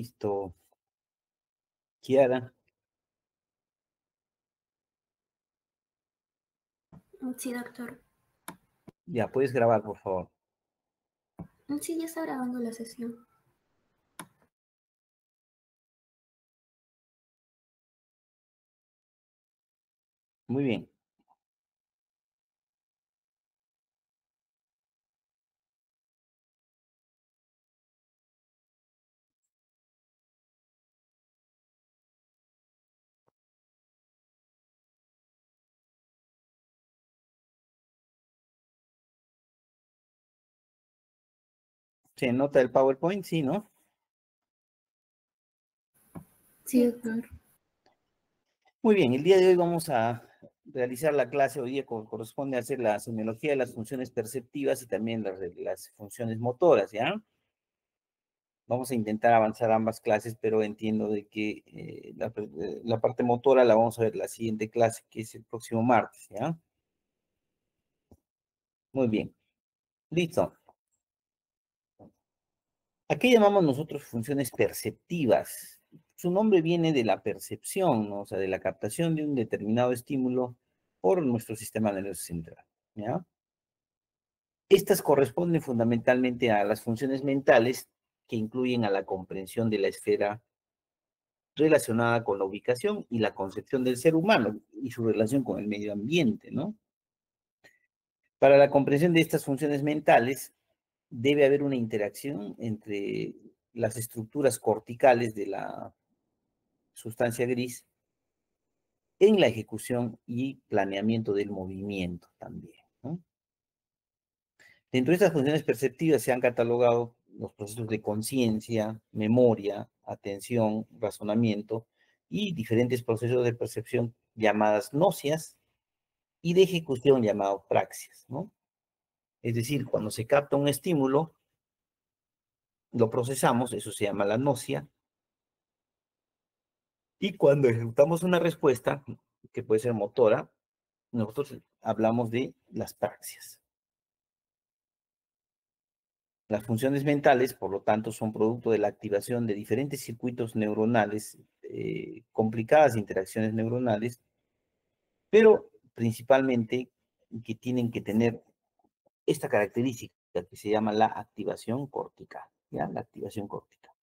Listo. Kiara, Sí, doctor. ya puedes grabar, por favor. Sí, ya está grabando la sesión. Muy bien. ¿Se nota el PowerPoint? Sí, ¿no? Sí, doctor. Muy bien, el día de hoy vamos a realizar la clase. Hoy día corresponde hacer la semiología de las funciones perceptivas y también las funciones motoras, ¿ya? Vamos a intentar avanzar ambas clases, pero entiendo de que la parte motora la vamos a ver la siguiente clase, que es el próximo martes, ¿ya? Muy bien. Listo. ¿A qué llamamos nosotros funciones perceptivas? Su nombre viene de la percepción, ¿no? O sea, de la captación de un determinado estímulo por nuestro sistema nervioso central, ¿ya? Estas corresponden fundamentalmente a las funciones mentales que incluyen a la comprensión de la esfera relacionada con la ubicación y la concepción del ser humano y su relación con el medio ambiente, ¿no? Para la comprensión de estas funciones mentales debe haber una interacción entre las estructuras corticales de la sustancia gris en la ejecución y planeamiento del movimiento también, ¿no? Dentro de estas funciones perceptivas se han catalogado los procesos de conciencia, memoria, atención, razonamiento y diferentes procesos de percepción llamadas nocias y de ejecución llamados praxias, ¿no? Es decir, cuando se capta un estímulo, lo procesamos, eso se llama la nocia, y cuando ejecutamos una respuesta, que puede ser motora, nosotros hablamos de las praxias. Las funciones mentales, por lo tanto, son producto de la activación de diferentes circuitos neuronales, complicadas interacciones neuronales, pero principalmente que tienen que tener esta característica que se llama la activación cortical, ¿ya? La activación cortical.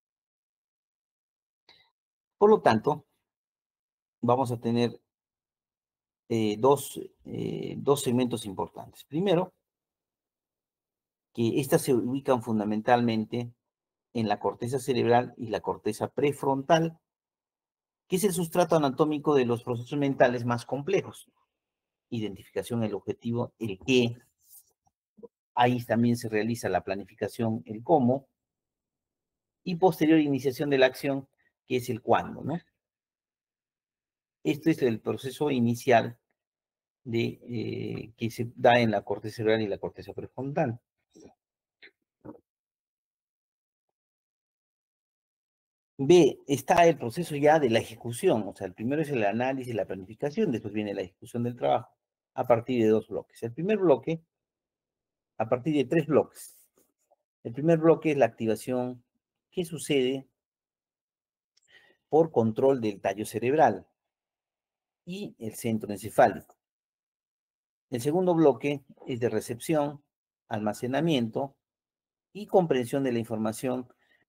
Por lo tanto, vamos a tener dos segmentos importantes. Primero, que estas se ubican fundamentalmente en la corteza cerebral y la corteza prefrontal, que es el sustrato anatómico de los procesos mentales más complejos. Identificación, el objetivo, el qué. Ahí también se realiza la planificación, el cómo. Y posterior iniciación de la acción, que es el cuándo, ¿no? Esto es el proceso inicial que se da en la corteza cerebral y la corteza prefrontal. B, está el proceso ya de la ejecución, o sea, el primero es el análisis, la planificación, después viene la ejecución del trabajo, a partir de dos bloques. El primer bloque, a partir de tres bloques. El primer bloque es la activación que sucede por control del tallo cerebral y el centro encefálico. El segundo bloque es de recepción, almacenamiento y comprensión de la información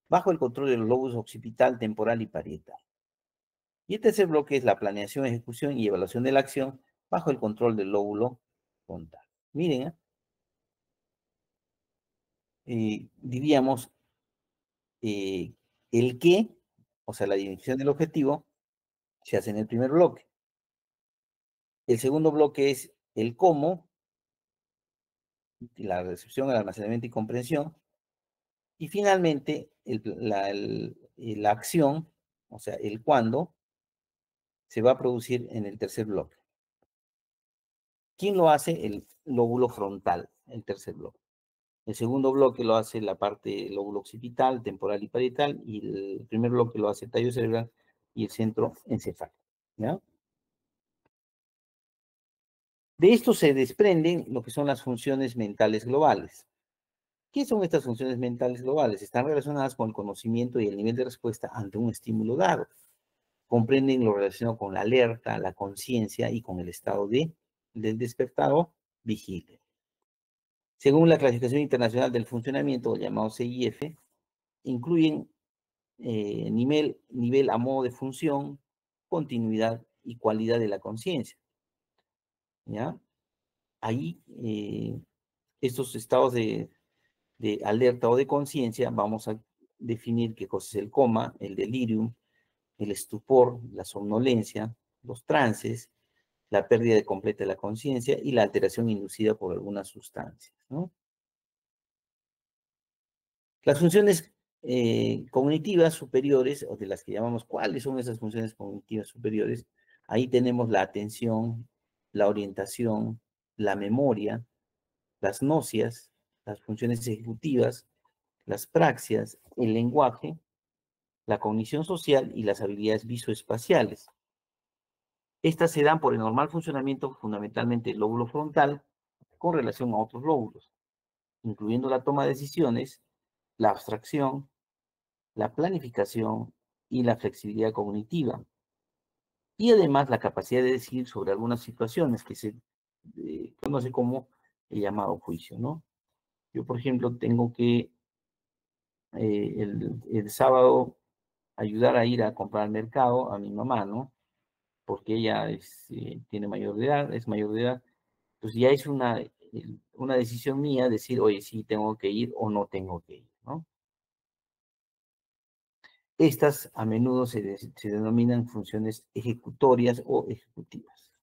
bajo el control de los lóbulos occipital, temporal y parietal. Y el tercer bloque es la planeación, ejecución y evaluación de la acción bajo el control del lóbulo frontal. Miren, diríamos el qué, o sea, la definición del objetivo, se hace en el primer bloque. El segundo bloque es el cómo, la recepción, el almacenamiento y comprensión. Y finalmente, la acción, o sea, el cuándo, se va a producir en el tercer bloque. ¿Quién lo hace? El lóbulo frontal, el tercer bloque. El segundo bloque lo hace la parte lóbulo occipital, temporal y parietal, y el primer bloque lo hace el tallo cerebral y el centro encefálico, ¿ya? De esto se desprenden lo que son las funciones mentales globales. ¿Qué son estas funciones mentales globales? Están relacionadas con el conocimiento y el nivel de respuesta ante un estímulo dado. Comprenden lo relacionado con la alerta, la conciencia y con el estado del despertado vigilia. Según la clasificación internacional del funcionamiento, llamado CIF, incluyen nivel a modo de función, continuidad y cualidad de la conciencia. ¿Ya? Ahí, estos estados de alerta o de conciencia, vamos a definir qué cosa es el coma, el delirium, el estupor, la somnolencia, los trances, la pérdida de completa de la conciencia y la alteración inducida por algunas sustancias, ¿no? Las funciones cognitivas superiores, o de las que llamamos cuáles son esas funciones cognitivas superiores, ahí tenemos la atención, la orientación, la memoria, las nocias, las funciones ejecutivas, las praxias, el lenguaje, la cognición social y las habilidades visoespaciales. Estas se dan por el normal funcionamiento fundamentalmente del lóbulo frontal con relación a otros lóbulos, incluyendo la toma de decisiones, la abstracción, la planificación y la flexibilidad cognitiva. Y además la capacidad de decidir sobre algunas situaciones que se conoce como el llamado juicio, ¿no? Yo, por ejemplo, tengo que el sábado ayudar a ir a comprar al mercado a mi mamá, ¿no? Porque ella tiene mayor de edad, es mayor de edad. Entonces ya es una decisión mía decir, oye, sí tengo que ir o no tengo que ir, ¿no? Estas a menudo se denominan funciones ejecutorias o ejecutivas.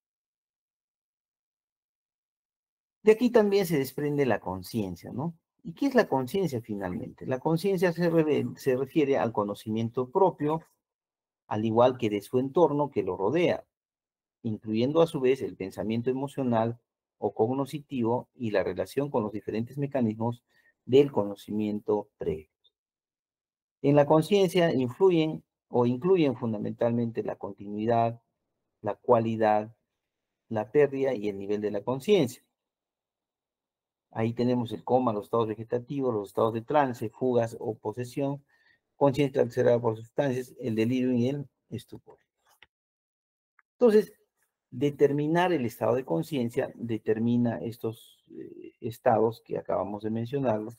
De aquí también se desprende la conciencia, ¿no? ¿Y qué es la conciencia finalmente? La conciencia se refiere al conocimiento propio, al igual que de su entorno que lo rodea, incluyendo a su vez el pensamiento emocional o cognoscitivo y la relación con los diferentes mecanismos del conocimiento previo. En la conciencia influyen o incluyen fundamentalmente la continuidad, la cualidad, la pérdida y el nivel de la conciencia. Ahí tenemos el coma, los estados vegetativos, los estados de trance, fugas o posesión, conciencia alterada por sustancias, el delirio y el estupor. Entonces, determinar el estado de conciencia determina estos estados que acabamos de mencionarlos,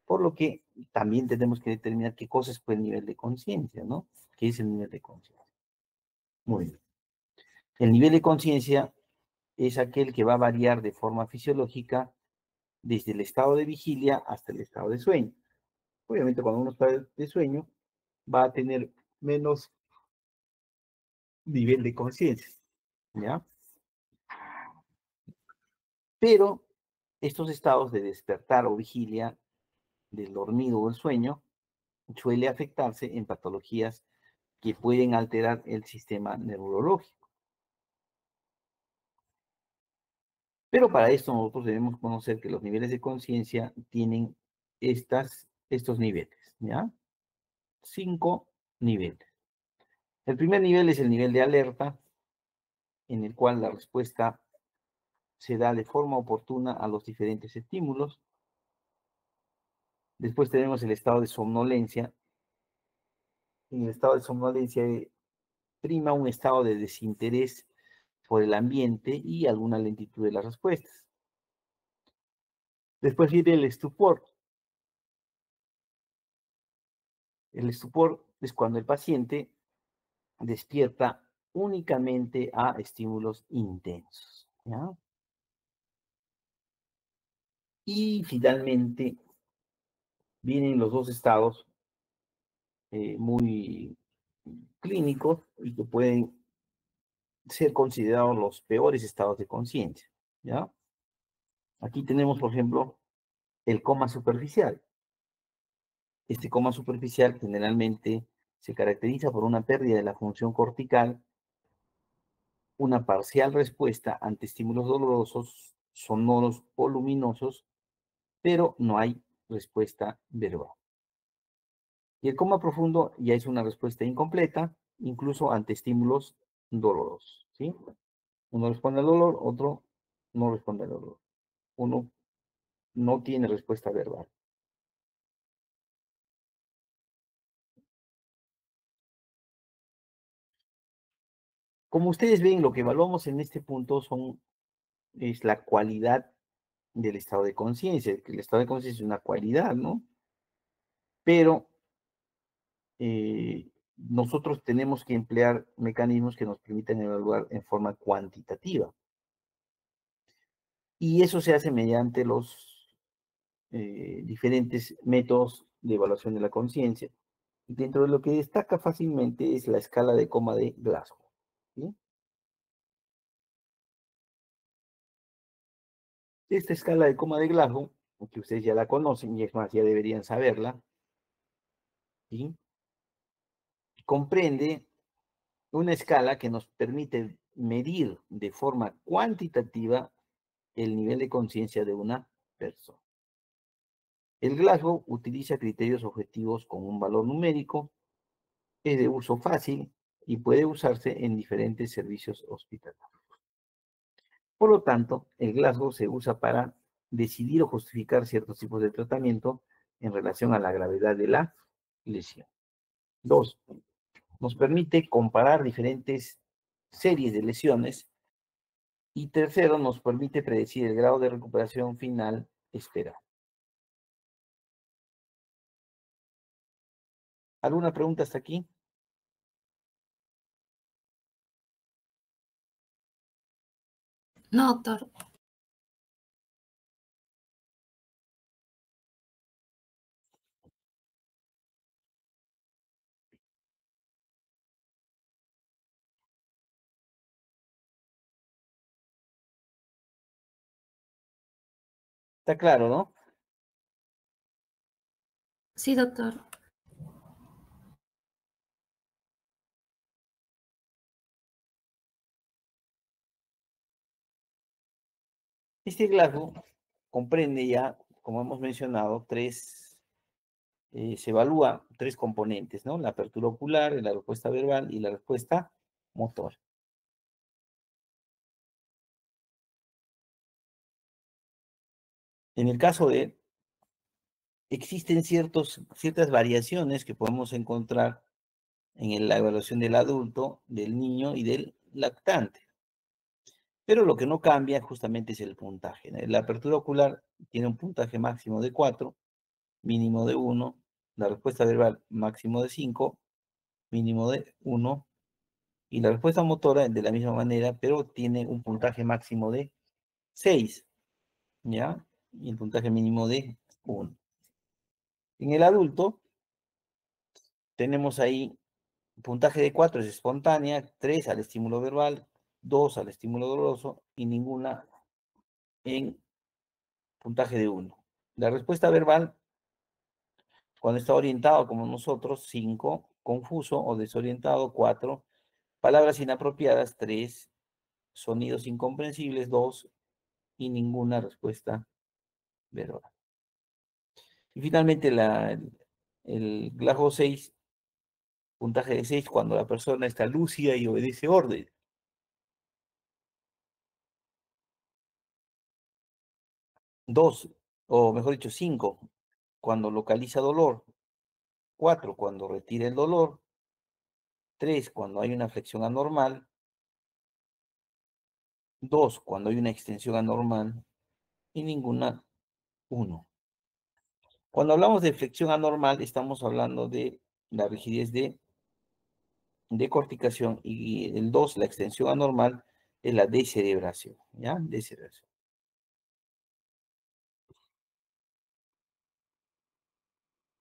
por lo que también tenemos que determinar qué cosa es pues, el nivel de conciencia, ¿no? ¿Qué es el nivel de conciencia? Muy bien. El nivel de conciencia es aquel que va a variar de forma fisiológica desde el estado de vigilia hasta el estado de sueño. Obviamente, cuando uno está de sueño, va a tener menos nivel de conciencia, ¿ya? Pero estos estados de despertar o vigilia, del dormido o el sueño, suele afectarse en patologías que pueden alterar el sistema neurológico. Pero para esto nosotros debemos conocer que los niveles de conciencia tienen estos niveles, ¿ya? 5 niveles. El primer nivel es el nivel de alerta, en el cual la respuesta se da de forma oportuna a los diferentes estímulos. Después tenemos el estado de somnolencia. En el estado de somnolencia prima un estado de desinterés por el ambiente y alguna lentitud de las respuestas. Después viene el estupor. El estupor es cuando el paciente despierta únicamente a estímulos intensos, ¿ya? Y finalmente vienen los dos estados muy clínicos y que pueden ser considerados los peores estados de conciencia, ¿ya? Aquí tenemos, por ejemplo, el coma superficial. Este coma superficial generalmente se caracteriza por una pérdida de la función cortical, una parcial respuesta ante estímulos dolorosos, sonoros o luminosos, pero no hay respuesta verbal. Y el coma profundo ya es una respuesta incompleta, incluso ante estímulos dolorosos, ¿sí? Uno responde al dolor, otro no responde al dolor. Uno no tiene respuesta verbal. Como ustedes ven, lo que evaluamos en este punto es la cualidad del estado de conciencia, que el estado de conciencia es una cualidad, ¿no? Pero nosotros tenemos que emplear mecanismos que nos permitan evaluar en forma cuantitativa. Y eso se hace mediante los diferentes métodos de evaluación de la conciencia. Dentro de lo que destaca fácilmente es la escala de coma de Glasgow. ¿Sí? Esta escala de coma de Glasgow, que ustedes ya la conocen y es más, ya deberían saberla, ¿sí? Comprende una escala que nos permite medir de forma cuantitativa el nivel de conciencia de una persona. El Glasgow utiliza criterios objetivos con un valor numérico, es de uso fácil y puede usarse en diferentes servicios hospitalarios. Por lo tanto, el Glasgow se usa para decidir o justificar ciertos tipos de tratamiento en relación a la gravedad de la lesión. Dos, nos permite comparar diferentes series de lesiones. Y tercero, nos permite predecir el grado de recuperación final esperado. ¿Alguna pregunta hasta aquí? No, doctor. Está claro, ¿no? Sí, doctor. Este Glasgow comprende ya, como hemos mencionado, se evalúa tres componentes, ¿no? La apertura ocular, la respuesta verbal y la respuesta motora. En el caso de, existen ciertas variaciones que podemos encontrar en la evaluación del adulto, del niño y del lactante. Pero lo que no cambia justamente es el puntaje, ¿no? La apertura ocular tiene un puntaje máximo de 4, mínimo de 1. La respuesta verbal máximo de 5, mínimo de 1. Y la respuesta motora de la misma manera, pero tiene un puntaje máximo de 6, ¿ya? Y el puntaje mínimo de 1. En el adulto tenemos ahí puntaje de 4 es espontánea, 3 al estímulo verbal, 2 al estímulo doloroso y ninguna en puntaje de 1. La respuesta verbal, cuando está orientado como nosotros, 5, confuso o desorientado, 4, palabras inapropiadas, 3, sonidos incomprensibles, 2, y ninguna respuesta verbal. Y finalmente el Glasgow 6, puntaje de 6, cuando la persona está lúcida y obedece orden. 2, o mejor dicho, 5, cuando localiza dolor. 4, cuando retira el dolor. 3, cuando hay una flexión anormal. 2, cuando hay una extensión anormal. Y ninguna 1. Cuando hablamos de flexión anormal, estamos hablando de la rigidez de decorticación y el 2, la extensión anormal, es la descerebración, ¿ya? Descerebración.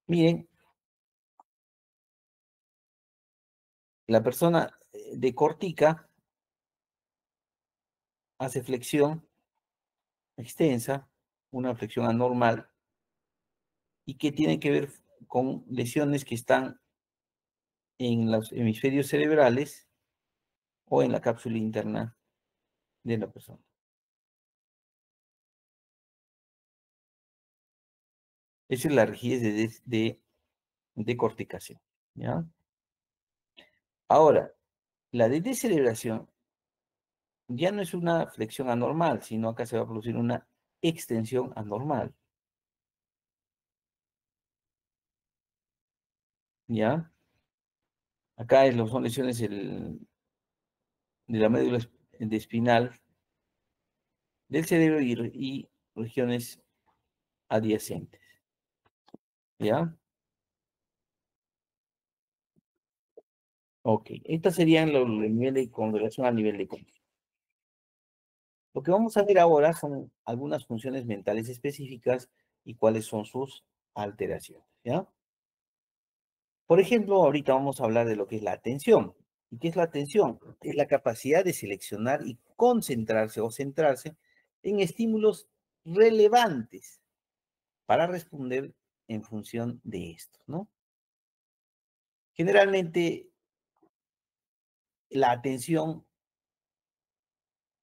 Miren, la persona decortica, hace flexión extensa, una flexión anormal, y que tiene que ver con lesiones que están en los hemisferios cerebrales o en la cápsula interna de la persona. Esa es la rigidez de decorticación, ¿ya? Ahora, la de descerebración ya no es una flexión anormal, sino acá se va a producir una extensión anormal, ¿ya? Acá son lesiones de la médula espinal, del cerebro y regiones adyacentes. ¿Ya? Ok, estas serían los niveles con relación al nivel de control. Lo que vamos a ver ahora son algunas funciones mentales específicas y cuáles son sus alteraciones, ¿ya? Por ejemplo, ahorita vamos a hablar de lo que es la atención. ¿Y qué es la atención? Es la capacidad de seleccionar y concentrarse o centrarse en estímulos relevantes para responder en función de esto, ¿no? Generalmente, la atención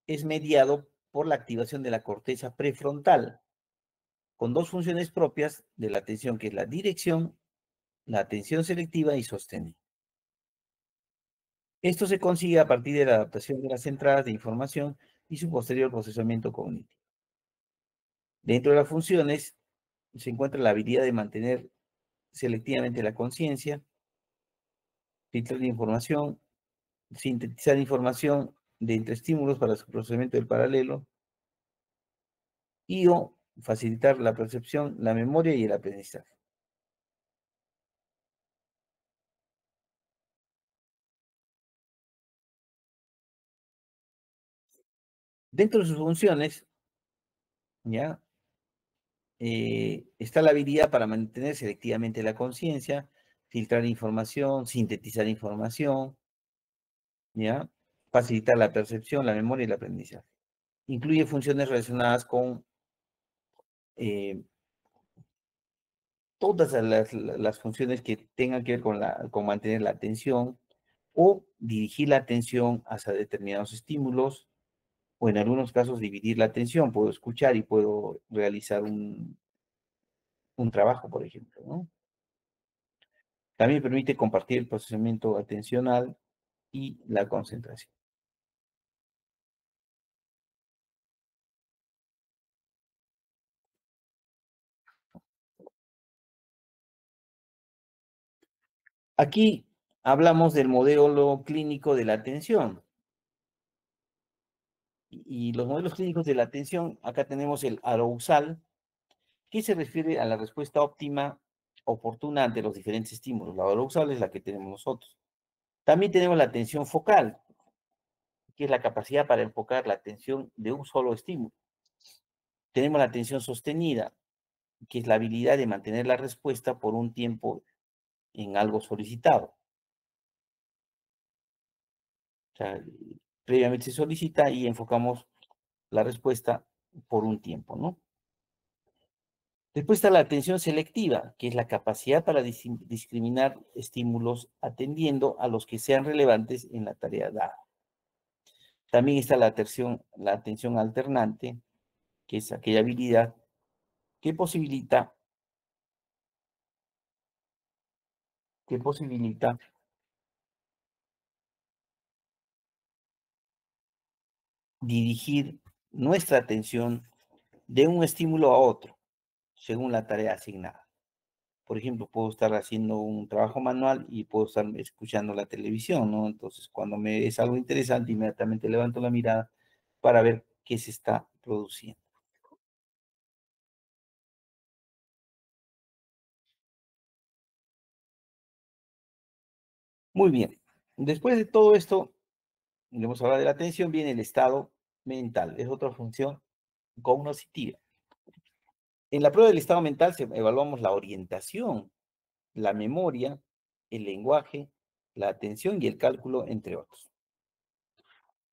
es mediado por la activación de la corteza prefrontal, con dos funciones propias de la atención, que es la dirección, la atención selectiva y sostenida. Esto se consigue a partir de la adaptación de las entradas de información y su posterior procesamiento cognitivo. Dentro de las funciones se encuentra la habilidad de mantener selectivamente la conciencia, filtrar información, sintetizar información de entre estímulos para su procesamiento del paralelo y o facilitar la percepción, la memoria y el aprendizaje. Dentro de sus funciones, ¿ya? Está la habilidad para mantener selectivamente la conciencia, filtrar información, sintetizar información, ¿ya? Facilitar la percepción, la memoria y el aprendizaje. Incluye funciones relacionadas con eh, todas las funciones que tengan que ver con mantener la atención o dirigir la atención hacia determinados estímulos, o en algunos casos dividir la atención. Puedo escuchar y puedo realizar un trabajo, por ejemplo, ¿no? También permite compartir el procesamiento atencional y la concentración. Aquí hablamos del modelo clínico de la atención. Y los modelos clínicos de la atención, acá tenemos el arousal, que se refiere a la respuesta óptima, oportuna ante los diferentes estímulos. La arousal es la que tenemos nosotros. También tenemos la atención focal, que es la capacidad para enfocar la atención de un solo estímulo. Tenemos la atención sostenida, que es la habilidad de mantener la respuesta por un tiempo en algo solicitado. O sea, previamente se solicita y enfocamos la respuesta por un tiempo, ¿no? Después está la atención selectiva, que es la capacidad para discriminar estímulos atendiendo a los que sean relevantes en la tarea dada. También está la atención alternante, que es aquella habilidad que posibilita dirigir nuestra atención de un estímulo a otro, según la tarea asignada. Por ejemplo, puedo estar haciendo un trabajo manual y puedo estar escuchando la televisión, ¿no? Entonces, cuando me es algo interesante, inmediatamente levanto la mirada para ver qué se está produciendo. Muy bien. Después de todo esto, hemos hablado de la atención, viene el estado mental. Es otra función cognitiva. En la prueba del estado mental evaluamos la orientación, la memoria, el lenguaje, la atención y el cálculo, entre otros.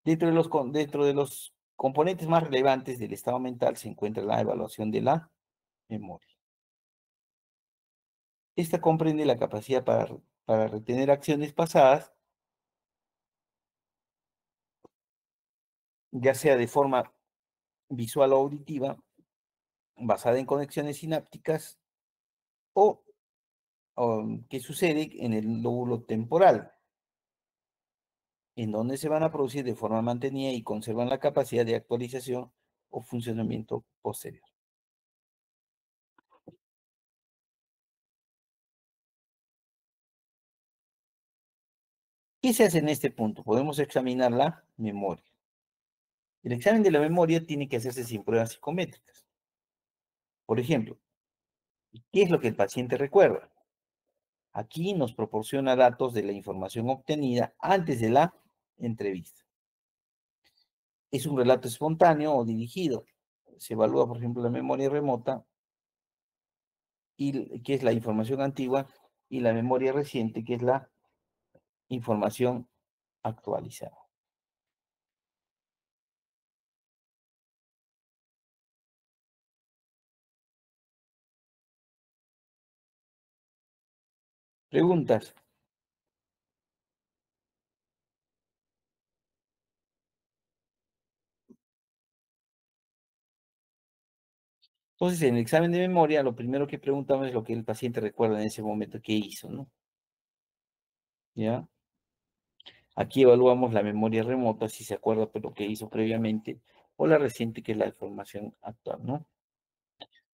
Dentro de los componentes más relevantes del estado mental se encuentra la evaluación de la memoria. Esta comprende la capacidad para retener acciones pasadas, ya sea de forma visual o auditiva, basada en conexiones sinápticas o, que sucede en el lóbulo temporal, en donde se van a producir de forma mantenida y conservan la capacidad de actualización o funcionamiento posterior. ¿Qué se hace en este punto? Podemos examinar la memoria. El examen de la memoria tiene que hacerse sin pruebas psicométricas. Por ejemplo, ¿qué es lo que el paciente recuerda? Aquí nos proporciona datos de la información obtenida antes de la entrevista. ¿Es un relato espontáneo o dirigido? Se evalúa, por ejemplo, la memoria remota, que es la información antigua, y la memoria reciente, que es la información actualizada. Preguntas. Entonces, en el examen de memoria, lo primero que preguntamos es lo que el paciente recuerda en ese momento que hizo, ¿no? ¿Ya? Aquí evaluamos la memoria remota, si se acuerda de lo que hizo previamente, o la reciente, que es la información actual, ¿no?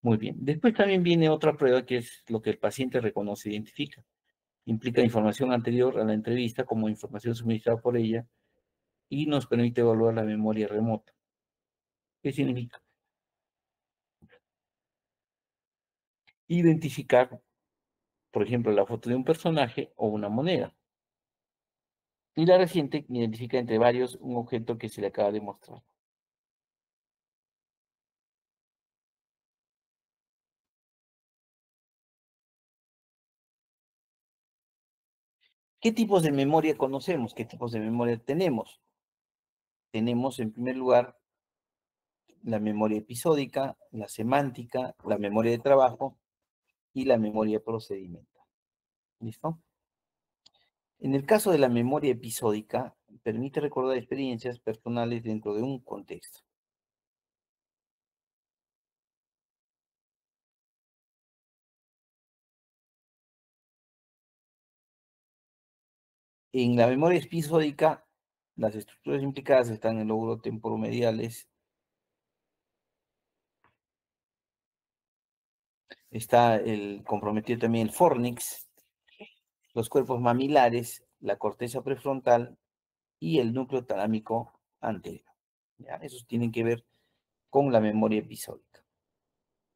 Muy bien. Después también viene otra prueba, que es lo que el paciente reconoce e identifica. Implica información anterior a la entrevista como información suministrada por ella y nos permite evaluar la memoria remota. ¿Qué significa? Identificar, por ejemplo, la foto de un personaje o una moneda. Y la reciente identifica entre varios un objeto que se le acaba de mostrar. ¿Qué tipos de memoria conocemos? ¿Qué tipos de memoria tenemos? Tenemos, en primer lugar, la memoria episódica, la semántica, la memoria de trabajo y la memoria procedimental. ¿Listo? En el caso de la memoria episódica, permite recordar experiencias personales dentro de un contexto. En la memoria episódica, las estructuras implicadas están en el lóbulo temporomediales, está comprometido también el fornix, los cuerpos mamilares, la corteza prefrontal y el núcleo talámico anterior. ¿Ya? Esos tienen que ver con la memoria episódica.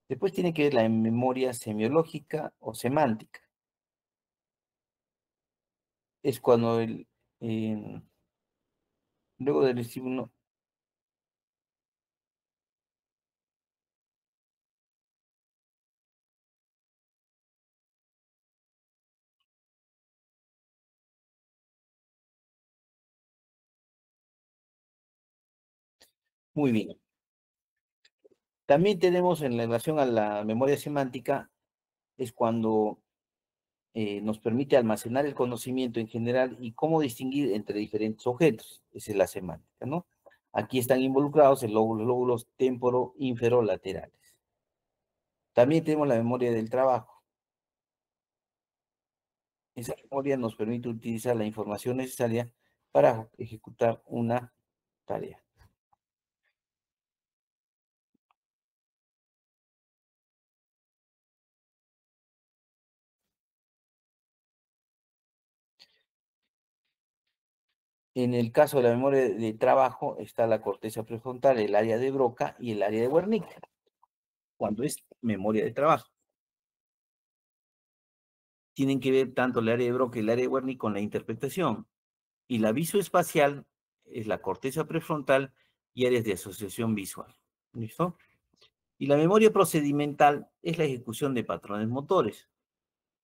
Después tiene que ver la memoria semiológica o semántica. Es cuando luego del estímulo, muy bien. También tenemos en relación a la memoria semántica, es cuando nos permite almacenar el conocimiento en general y cómo distinguir entre diferentes objetos. Esa es la semántica, ¿no? Aquí están involucrados los lóbulos temporo-inferolaterales. También tenemos la memoria del trabajo. Esa memoria nos permite utilizar la información necesaria para ejecutar una tarea. En el caso de la memoria de trabajo está la corteza prefrontal, el área de Broca y el área de Wernicke, cuando es memoria de trabajo. Tienen que ver tanto el área de Broca y el área de Wernicke con la interpretación. Y la visoespacial es la corteza prefrontal y áreas de asociación visual. ¿Listo? Y la memoria procedimental es la ejecución de patrones motores.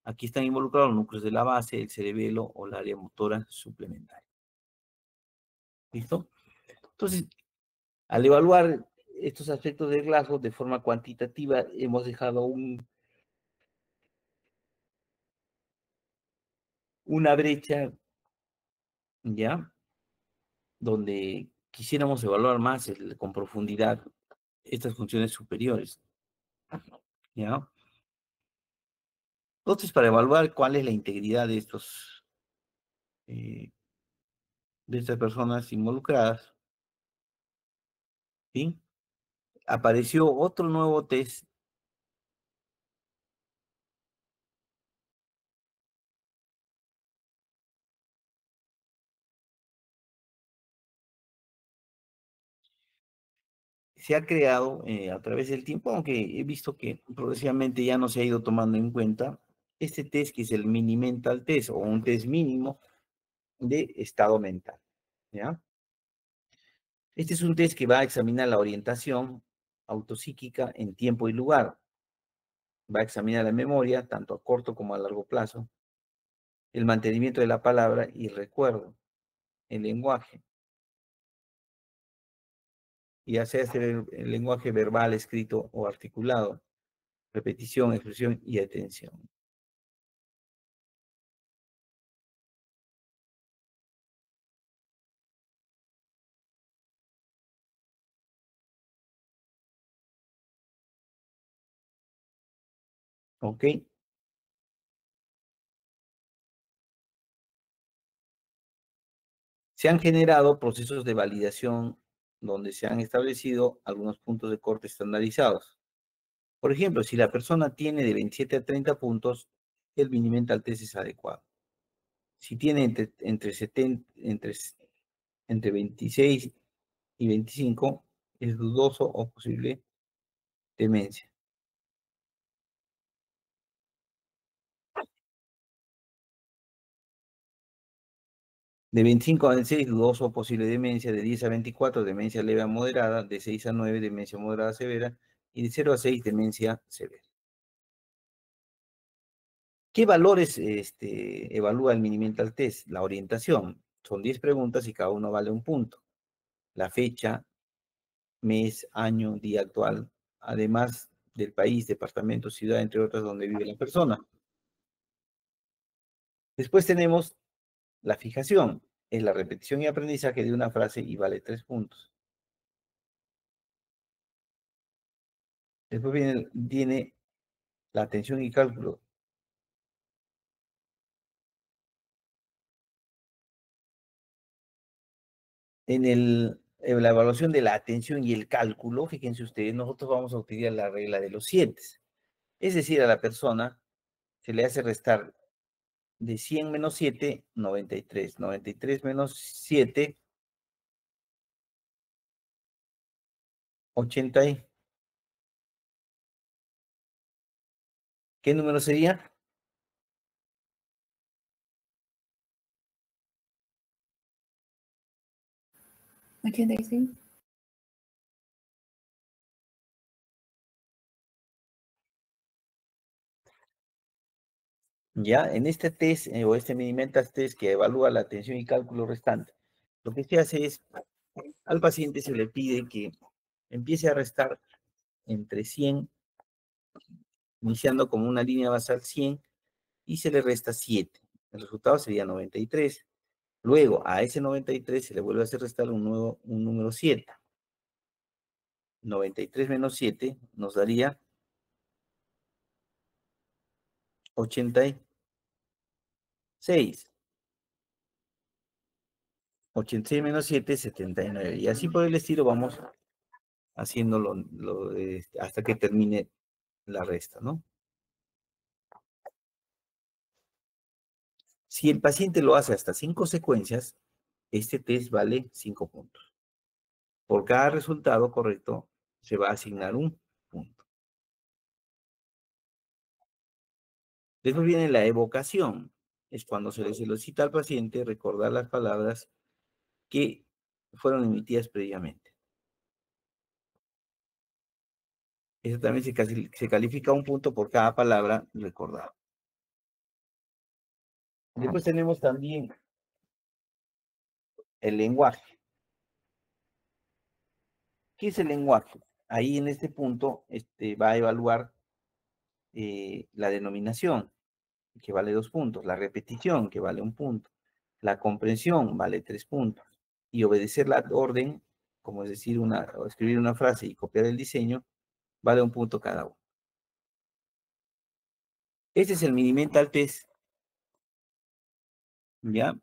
Aquí están involucrados los núcleos de la base, el cerebelo o la área motora suplementaria. ¿Listo? Entonces, al evaluar estos aspectos del Glasgow de forma cuantitativa, hemos dejado una brecha, ¿ya? Donde quisiéramos evaluar más con profundidad estas funciones superiores, ¿ya? Entonces, para evaluar cuál es la integridad eh, de estas personas involucradas, ¿sí? Apareció otro nuevo test se ha creado a través del tiempo, aunque he visto que progresivamente ya no se ha ido tomando en cuenta este test que es el mini mental test o un test mínimo de estado mental, ¿ya? Este es un test que va a examinar la orientación autopsíquica en tiempo y lugar. Va a examinar la memoria, tanto a corto como a largo plazo, el mantenimiento de la palabra y recuerdo, el lenguaje, ya sea el lenguaje verbal, escrito o articulado, repetición, expresión y atención. ¿Ok? Se han generado procesos de validación donde se han establecido algunos puntos de corte estandarizados. Por ejemplo, si la persona tiene de 27 a 30 puntos, el mini mental test es adecuado. Si tiene entre 70, entre 26 y 25, es dudoso o posible demencia. De 25 a 26, dudoso o posible demencia. De 10 a 24, demencia leve a moderada. De 6 a 9, demencia moderada severa. Y de 0 a 6, demencia severa. ¿Qué valores evalúa el mini mental test? La orientación. Son 10 preguntas y cada uno vale un punto. La fecha, mes, año, día actual, además del país, departamento, ciudad, entre otras, donde vive la persona. Después tenemos la fijación. Es la repetición y aprendizaje de una frase y vale 3 puntos. Después viene la atención y cálculo. En la evaluación de la atención y el cálculo, fíjense ustedes, nosotros vamos a utilizar la regla de los 7. Es decir, a la persona se le hace restar de 100 menos 7, 93. 93 menos 7, 80. ¿Qué número sería? 86. Ya, en este test o este mini mental test que evalúa la atención y cálculo restante, lo que se hace es, al paciente se le pide que empiece a restar entre 100, iniciando como una línea basal 100, y se le resta 7. El resultado sería 93. Luego, a ese 93 se le vuelve a hacer restar un número 7. 93 menos 7 nos daría 86. 86 menos 7, 79. Y así por el estilo vamos haciéndolo hasta que termine la resta, ¿no? Si el paciente lo hace hasta 5 secuencias, este test vale 5 puntos. Por cada resultado correcto se va a asignar un punto. Después viene la evocación. Es cuando se le solicita al paciente recordar las palabras que fueron emitidas previamente. Eso también se califica un punto por cada palabra recordada. Después tenemos también el lenguaje. ¿Qué es el lenguaje? Ahí en este punto va a evaluar la denominación, que vale 2 puntos, la repetición, que vale 1 punto, la comprensión, vale 3 puntos, y obedecer la orden, como es decir, o escribir una frase y copiar el diseño, vale 1 punto cada uno. Este es el mini mental test, ¿ya?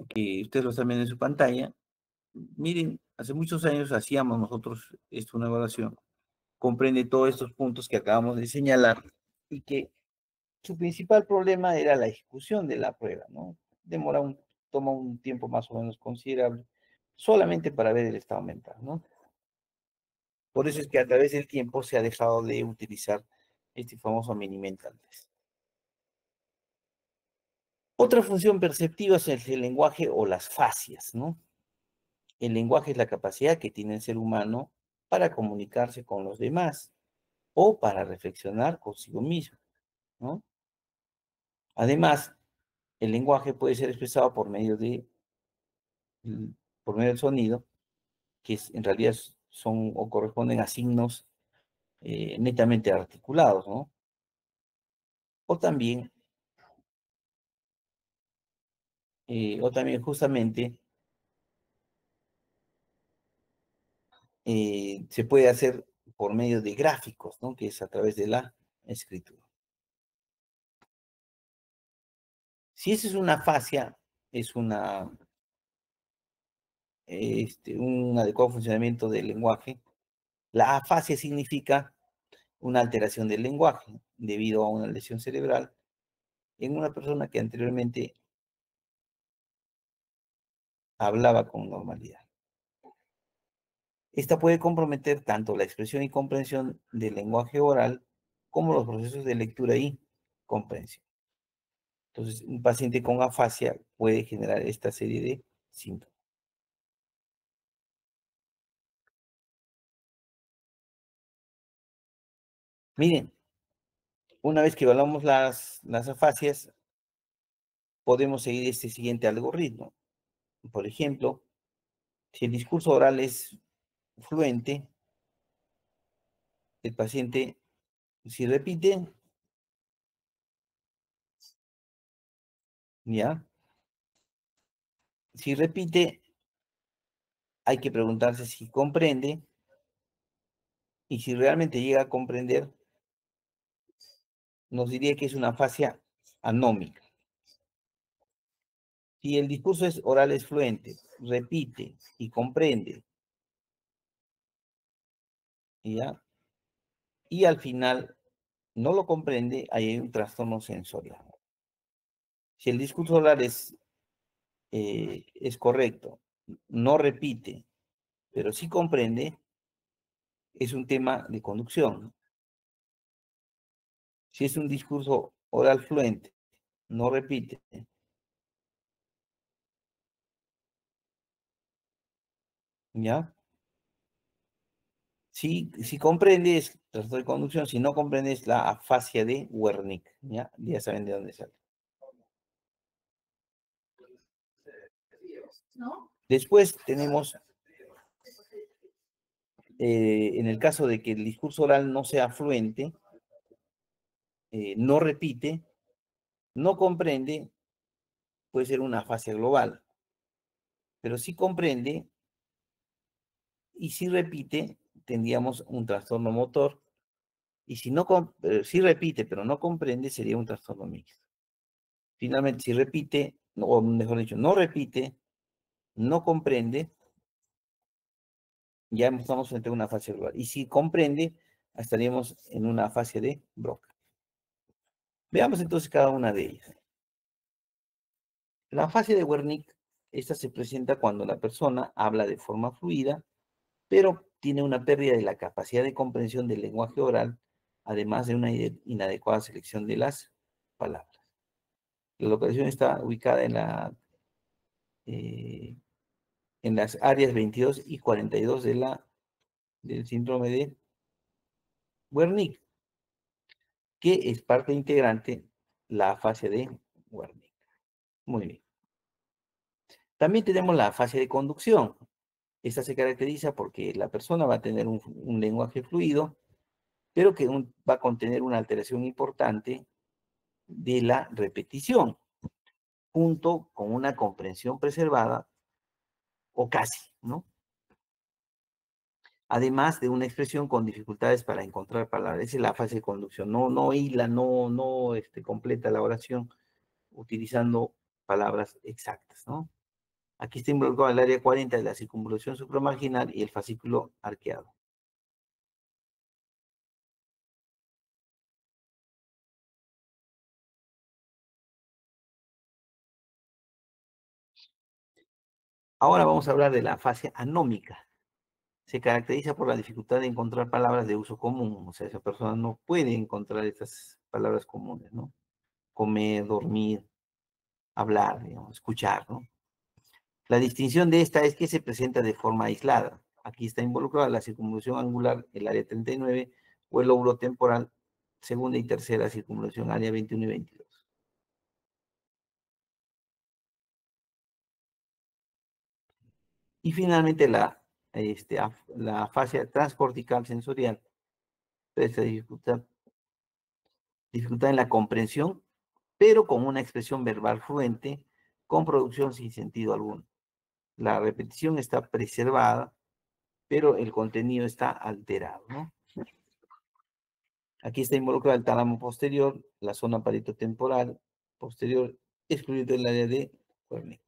Que ustedes lo están viendo en su pantalla. Miren, hace muchos años hacíamos nosotros una evaluación. Comprende todos estos puntos que acabamos de señalar y que su principal problema era la ejecución de la prueba, ¿no? Toma un tiempo más o menos considerable solamente para ver el estado mental, ¿no? Por eso es que a través del tiempo se ha dejado de utilizar este famoso mini-mental test. Otra función perceptiva es el lenguaje o las fascias, ¿no? El lenguaje es la capacidad que tiene el ser humano para comunicarse con los demás o para reflexionar consigo mismo, ¿no? Además, el lenguaje puede ser expresado por medio del sonido, que en realidad son o corresponden a signos netamente articulados, ¿no? O también justamente se puede hacer por medio de gráficos, ¿no? Que es a través de la escritura. Si esa es una fascia, es un adecuado funcionamiento del lenguaje. La afasia significa una alteración del lenguaje debido a una lesión cerebral en una persona que anteriormente hablaba con normalidad. Esta puede comprometer tanto la expresión y comprensión del lenguaje oral como los procesos de lectura y comprensión. Entonces, un paciente con afasia puede generar esta serie de síntomas. Miren, una vez que evaluamos las afasias, podemos seguir este siguiente algoritmo. Por ejemplo, si el discurso oral es fluente, el paciente, si repite, ¿ya? Si repite, hay que preguntarse si comprende y si realmente llega a comprender, nos diría que es una afasia anómica. Si el discurso oral es fluente, repite y comprende, ¿ya? Y al final no lo comprende, hay un trastorno sensorial. Si el discurso oral es correcto, no repite, pero sí comprende, es un tema de conducción. Si es un discurso oral fluente, no repite, ¿ya? Si comprende es trastorno de conducción, si no comprende es la afasia de Wernicke, ¿ya? Ya saben de dónde sale. Después tenemos, en el caso de que el discurso oral no sea fluente, no repite, no comprende, puede ser una afasia global, pero si comprende y si repite, tendríamos un trastorno motor, y si repite pero no comprende, sería un trastorno mixto. Finalmente, si repite, o mejor dicho, no repite, no comprende, ya estamos frente a una fase global. Y si comprende, estaríamos en una fase de Broca. Veamos entonces cada una de ellas. La fase de Wernicke, esta se presenta cuando la persona habla de forma fluida, pero tiene una pérdida de la capacidad de comprensión del lenguaje oral, además de una inadecuada selección de las palabras. La localización está ubicada en las áreas 22 y 42 del síndrome de Wernicke, que es parte integrante la afasia de Wernicke. Muy bien. También tenemos la afasia de conducción. Esta se caracteriza porque la persona va a tener un lenguaje fluido, pero que va a contener una alteración importante de la repetición, junto con una comprensión preservada o casi, ¿no? Además de una expresión con dificultades para encontrar palabras. Esa es la fase de conducción. No hila, no completa la oración utilizando palabras exactas, ¿no? Aquí está involucrado el área 40 de la circunvolución supramarginal y el fascículo arqueado. Ahora vamos a hablar de la fase anómica. se caracteriza por la dificultad de encontrar palabras de uso común. O sea, esa persona no puede encontrar estas palabras comunes, ¿no? Comer, dormir, hablar, digamos, escuchar, ¿no? La distinción de esta es que se presenta de forma aislada. Aquí está involucrada la circunvolución angular, el área 39, o el lóbulo temporal, segunda y tercera circunvolución, área 21 y 22. Y finalmente la fascia transcortical sensorial presta dificultad en la comprensión, pero con una expresión verbal fluente, con producción sin sentido alguno. La repetición está preservada, pero el contenido está alterado, ¿no? Aquí está involucrado el tálamo posterior, la zona paritotemporal posterior, excluyendo el área de Wernicke.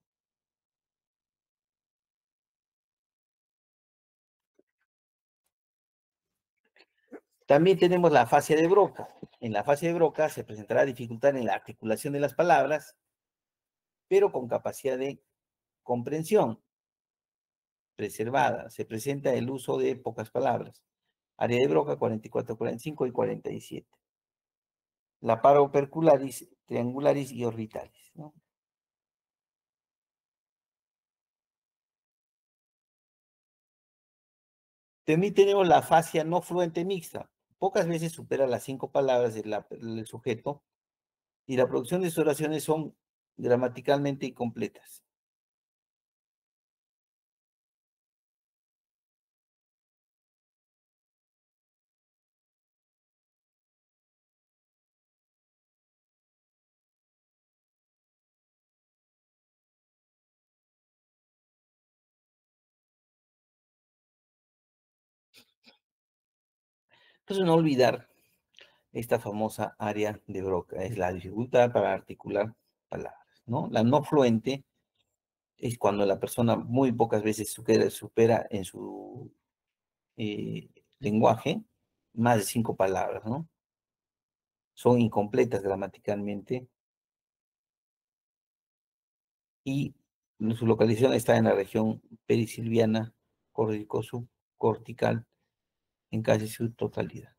También tenemos la fascia de Broca. En la fascia de Broca se presentará dificultad en la articulación de las palabras, pero con capacidad de comprensión preservada. Se presenta el uso de pocas palabras. Área de Broca 44, 45 y 47. La paropercularis, triangularis y orbitalis, ¿no? También tenemos la fascia no fluente mixta. Pocas veces supera las 5 palabras del sujeto y la producción de sus oraciones son gramaticalmente incompletas. Entonces, no olvidar esta famosa área de Broca, es la dificultad para articular palabras, ¿no? La no fluente es cuando la persona muy pocas veces supera en su lenguaje más de 5 palabras, ¿no? Son incompletas gramaticalmente y su localización está en la región perisilviana, córtico-subcortical, en casi su totalidad.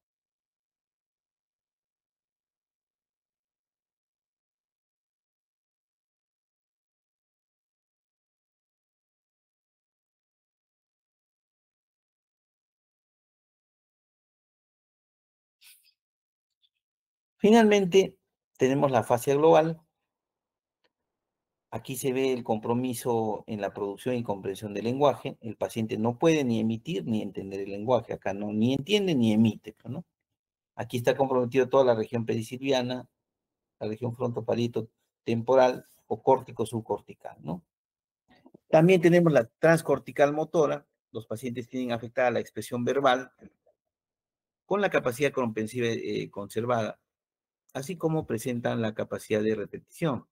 Finalmente, tenemos la fascia global. Aquí se ve el compromiso en la producción y comprensión del lenguaje. El paciente no puede ni emitir ni entender el lenguaje. Acá no, ni entiende ni emite, ¿no? Aquí está comprometido toda la región perisilviana, la región frontoparieto temporal o córtico subcortical, ¿no? También tenemos la transcortical motora. Los pacientes tienen afectada la expresión verbal con la capacidad comprensiva conservada, así como presentan la capacidad de repetición.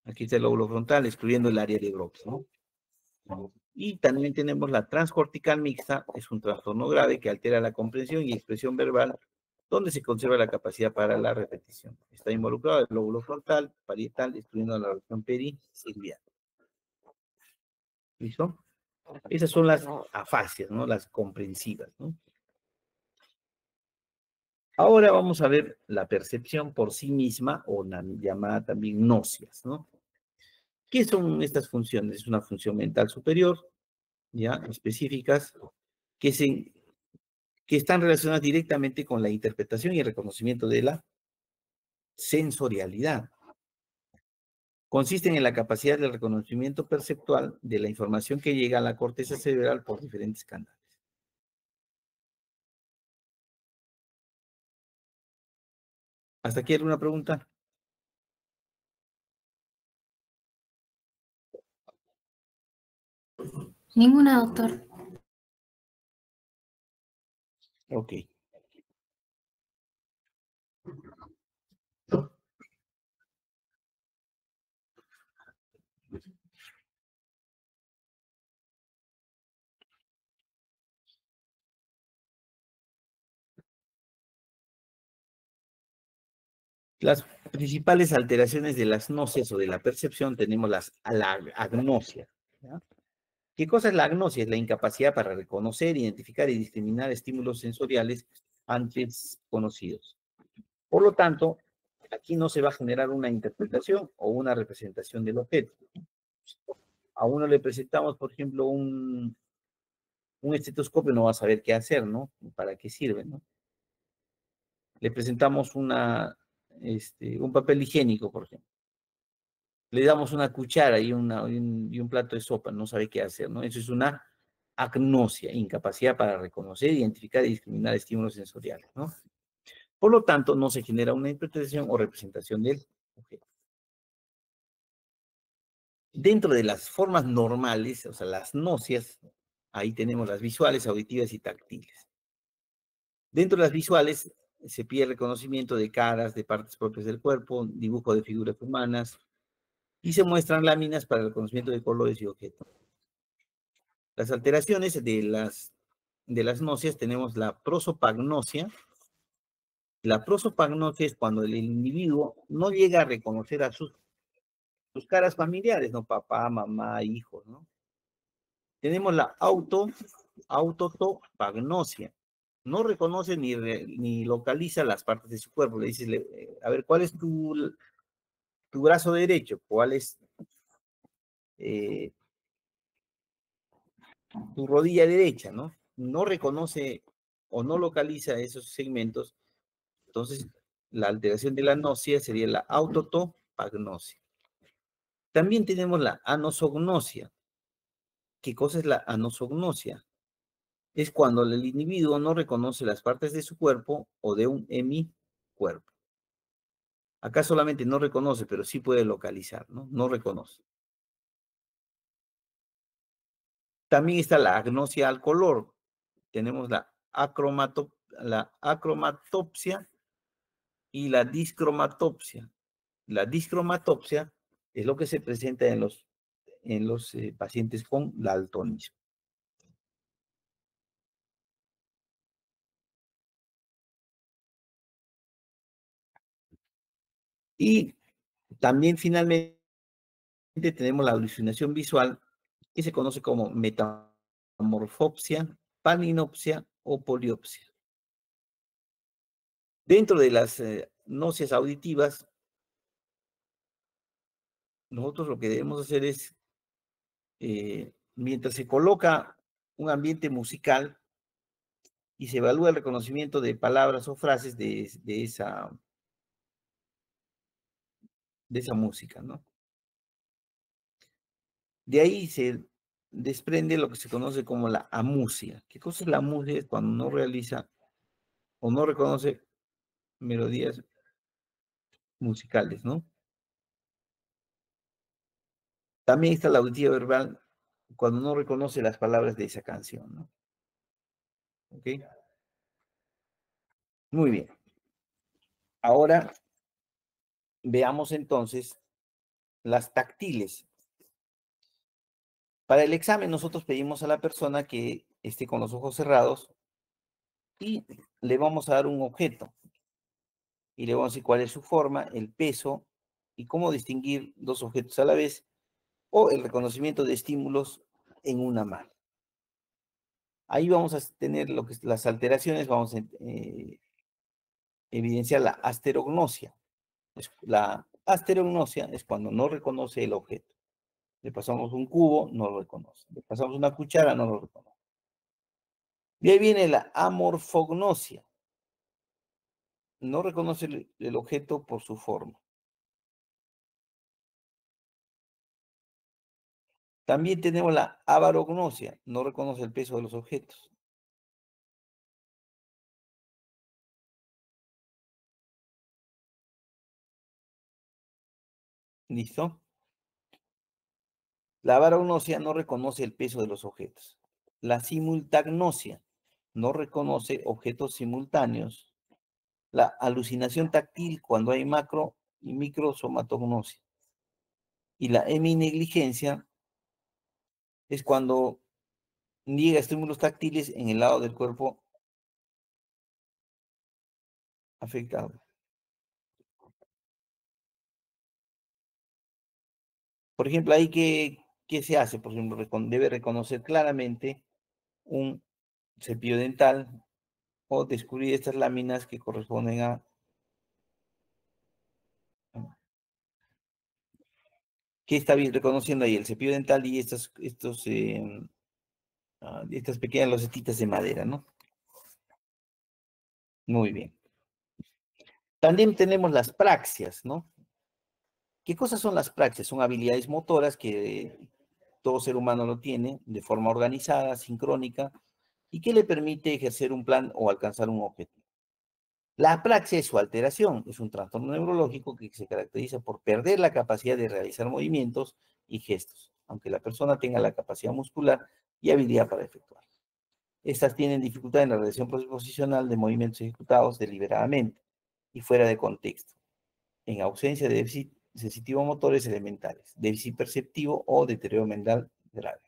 Aquí está el lóbulo frontal, excluyendo el área de Broca, ¿no? Y también tenemos la transcortical mixta, es un trastorno grave que altera la comprensión y expresión verbal, donde se conserva la capacidad para la repetición. Está involucrado el lóbulo frontal, parietal, excluyendo la región perisilviana. ¿Listo? Esas son las afasias, ¿no? Las comprensivas, ¿no? Ahora vamos a ver la percepción por sí misma, o la llamada también nocias, ¿no? ¿Qué son estas funciones? Es una función mental superior, ya, específicas, que, que están relacionadas directamente con la interpretación y el reconocimiento de la sensorialidad. Consisten en la capacidad del reconocimiento perceptual de la información que llega a la corteza cerebral por diferentes canales. ¿Hasta aquí alguna pregunta? Ninguna, doctor. Ok. Las principales alteraciones de las gnosis o de la percepción tenemos la agnosia, ¿ya? ¿Qué cosa es la agnosia? Es la incapacidad para reconocer, identificar y discriminar estímulos sensoriales antes conocidos. Por lo tanto, aquí no se va a generar una interpretación o una representación del objeto. A uno le presentamos, por ejemplo, un estetoscopio, no va a saber qué hacer, ¿no? ¿Para qué sirve, no? Le presentamos un papel higiénico, por ejemplo. Le damos una cuchara y un plato de sopa, no sabe qué hacer, ¿no? Eso es una agnosia, incapacidad para reconocer, identificar y discriminar estímulos sensoriales, ¿no? Por lo tanto, no se genera una interpretación o representación del objeto. Dentro de las formas normales, o sea, las nocias, ahí tenemos las visuales, auditivas y táctiles. Dentro de las visuales se pide reconocimiento de caras, de partes propias del cuerpo, dibujo de figuras humanas, y se muestran láminas para el reconocimiento de colores y objetos. Las alteraciones de las nocias tenemos la prosopagnosia. La prosopagnosia es cuando el individuo no llega a reconocer a sus caras familiares, ¿no? Papá, mamá, hijos, ¿no? Tenemos la autotopagnosia. No reconoce ni localiza las partes de su cuerpo. Le dices, a ver, ¿cuál es tu brazo derecho? ¿Cuál es eh, tu rodilla derecha, ¿no? No reconoce o no localiza esos segmentos. Entonces, la alteración de la nocia sería la autotopagnosia. También tenemos la anosognosia. ¿Qué cosa es la anosognosia? Es cuando el individuo no reconoce las partes de su cuerpo o de un hemicuerpo. Acá solamente no reconoce, pero sí puede localizar, ¿no? No reconoce. También está la agnosia al color. Tenemos la acromatopsia y la discromatopsia. La discromatopsia es lo que se presenta en los pacientes con daltonismo. Y también finalmente tenemos la alucinación visual, que se conoce como metamorfopsia, palinopsia o poliopsia. Dentro de las nocias auditivas, nosotros lo que debemos hacer es, mientras se coloca un ambiente musical y se evalúa el reconocimiento de palabras o frases de esa música, ¿no? De ahí se desprende lo que se conoce como la amusia. ¿Qué cosa es la amusia? Es cuando no realiza o no reconoce melodías musicales, ¿no? También está la auditiva verbal cuando no reconoce las palabras de esa canción, ¿no? ¿Ok? Muy bien. Ahora veamos entonces las táctiles. Para el examen nosotros pedimos a la persona que esté con los ojos cerrados y le vamos a dar un objeto y le vamos a decir cuál es su forma, el peso y cómo distinguir dos objetos a la vez o el reconocimiento de estímulos en una mano. Ahí vamos a tener lo que es las alteraciones, vamos a evidenciar la asterognosia. La asterognosia es cuando no reconoce el objeto. Le pasamos un cubo, no lo reconoce. Le pasamos una cuchara, no lo reconoce. De ahí viene la amorfognosia. No reconoce el objeto por su forma. También tenemos la avarognosia. No reconoce el peso de los objetos. ¿Listo? La avarognosia no reconoce el peso de los objetos. La simultagnosia no reconoce objetos simultáneos. La alucinación táctil cuando hay macro y microsomatognosia. Y la heminegligencia es cuando niega estímulos táctiles en el lado del cuerpo afectado. Por ejemplo, ahí, ¿qué ¿qué se hace? Por ejemplo, debe reconocer claramente un cepillo dental o descubrir estas láminas que corresponden a... ¿Qué está bien reconociendo ahí? El cepillo dental y estas pequeñas losetitas de madera, ¿no? Muy bien. También tenemos las praxias, ¿no? ¿Qué cosas son las praxias? Son habilidades motoras que todo ser humano lo tiene de forma organizada, sincrónica, y que le permite ejercer un plan o alcanzar un objetivo. La apraxia es su alteración, es un trastorno neurológico que se caracteriza por perder la capacidad de realizar movimientos y gestos, aunque la persona tenga la capacidad muscular y habilidad para efectuar. Estas tienen dificultad en la realización posicional de movimientos ejecutados deliberadamente y fuera de contexto, en ausencia de déficit sensitivo-motores elementales, déficit perceptivo o deterioro mental grave.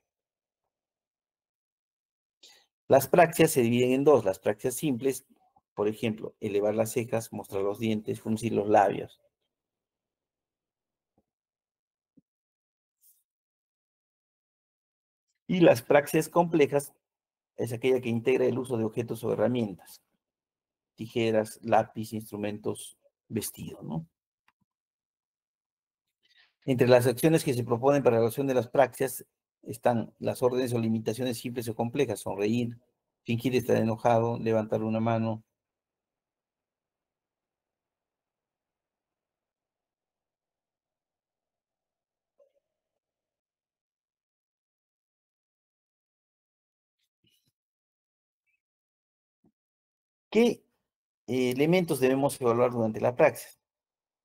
Las praxias se dividen en dos, las praxias simples, por ejemplo, elevar las cejas, mostrar los dientes, fruncir los labios. Y las praxias complejas es aquella que integra el uso de objetos o herramientas, tijeras, lápiz, instrumentos, vestido, ¿no? Entre las acciones que se proponen para la relación de las praxias están las órdenes o limitaciones simples o complejas, sonreír, fingir estar enojado, levantar una mano. ¿Qué elementos debemos evaluar durante la praxis?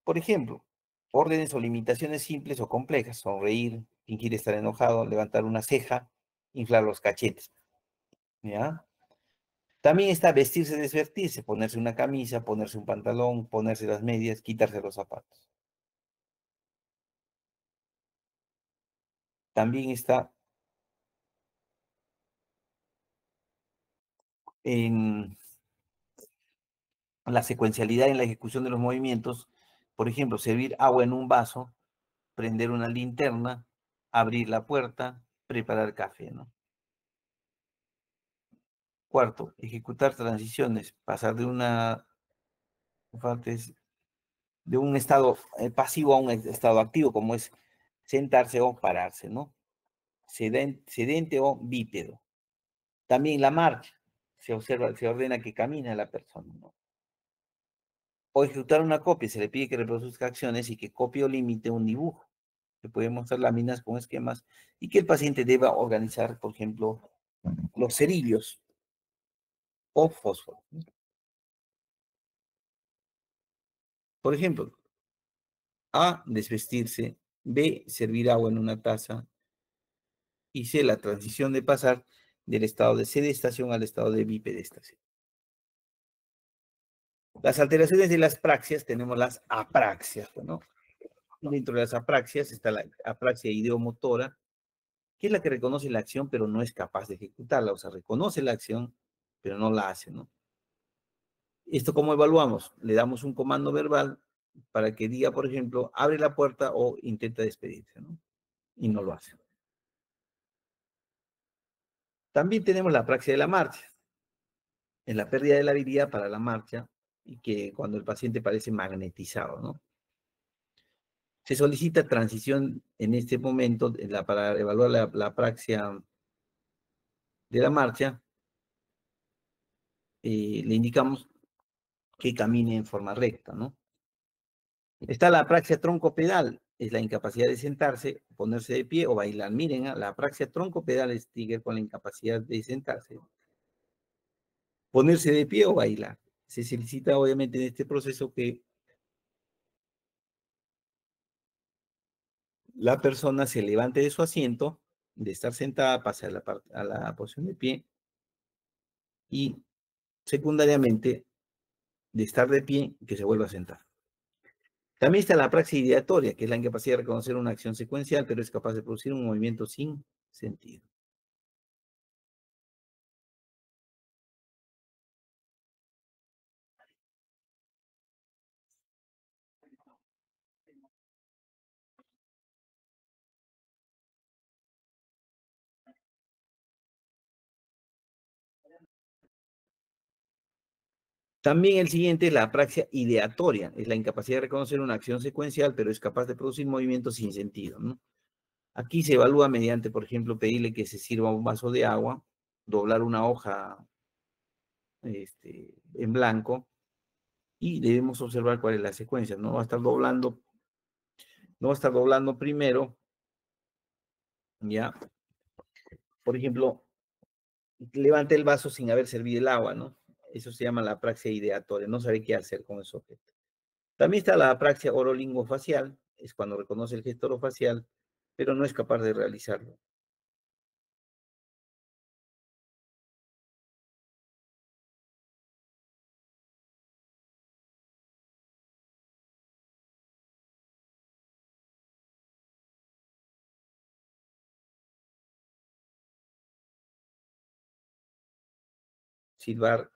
Por ejemplo, órdenes o limitaciones simples o complejas, sonreír, fingir estar enojado, levantar una ceja, inflar los cachetes, ¿ya? También está vestirse, desvestirse, ponerse una camisa, ponerse un pantalón, ponerse las medias, quitarse los zapatos. También está en la secuencialidad en la ejecución de los movimientos, por ejemplo, servir agua en un vaso, prender una linterna, abrir la puerta, preparar café, ¿no? Cuarto, ejecutar transiciones, pasar de un estado pasivo a un estado activo, como es sentarse o pararse, ¿no? Sedente o bípedo. También la marcha, se ordena que camina la persona, ¿no? O ejecutar una copia, se le pide que reproduzca acciones y que copie o limite un dibujo. Se puede mostrar láminas con esquemas y que el paciente deba organizar, por ejemplo, los cerillos o fósforo. Por ejemplo, A, desvestirse, B, servir agua en una taza y C, la transición de pasar del estado de sedestación al estado de bipedestación. Las alteraciones de las praxias tenemos las apraxias, ¿no? Dentro de las apraxias está la apraxia ideomotora, que es la que reconoce la acción, pero no es capaz de ejecutarla. O sea, reconoce la acción, pero no la hace, ¿no? ¿Esto cómo evaluamos? Le damos un comando verbal para que diga, por ejemplo, abre la puerta o intenta despedirse, ¿no? Y no lo hace. También tenemos la apraxia de la marcha. Es la pérdida de la habilidad para la marcha y que cuando el paciente parece magnetizado, ¿no? Se solicita transición en este momento para evaluar la apraxia de la marcha. Le indicamos que camine en forma recta, ¿no? Está la apraxia troncopedal, es la incapacidad de sentarse, ponerse de pie o bailar. Miren, la apraxia troncopedal es tiger con la incapacidad de sentarse, ponerse de pie o bailar. Se solicita obviamente en este proceso que la persona se levante de su asiento, de estar sentada, pase a la posición de pie y secundariamente de estar de pie, que se vuelva a sentar. También está la praxis ideatoria, que es la incapacidad de reconocer una acción secuencial, pero es capaz de producir un movimiento sin sentido. También el siguiente es la apraxia ideatoria. Es la incapacidad de reconocer una acción secuencial, pero es capaz de producir movimientos sin sentido, ¿no? Aquí se evalúa mediante, por ejemplo, pedirle que se sirva un vaso de agua, doblar una hoja en blanco y debemos observar cuál es la secuencia. No va a estar doblando, no va a estar doblando primero, ¿ya? Por ejemplo, levante el vaso sin haber servido el agua, ¿no? Eso se llama la apraxia ideatoria, no sabe qué hacer con ese objeto. También está la apraxia orolingofacial, es cuando reconoce el gesto orofacial, pero no es capaz de realizarlo. Silbar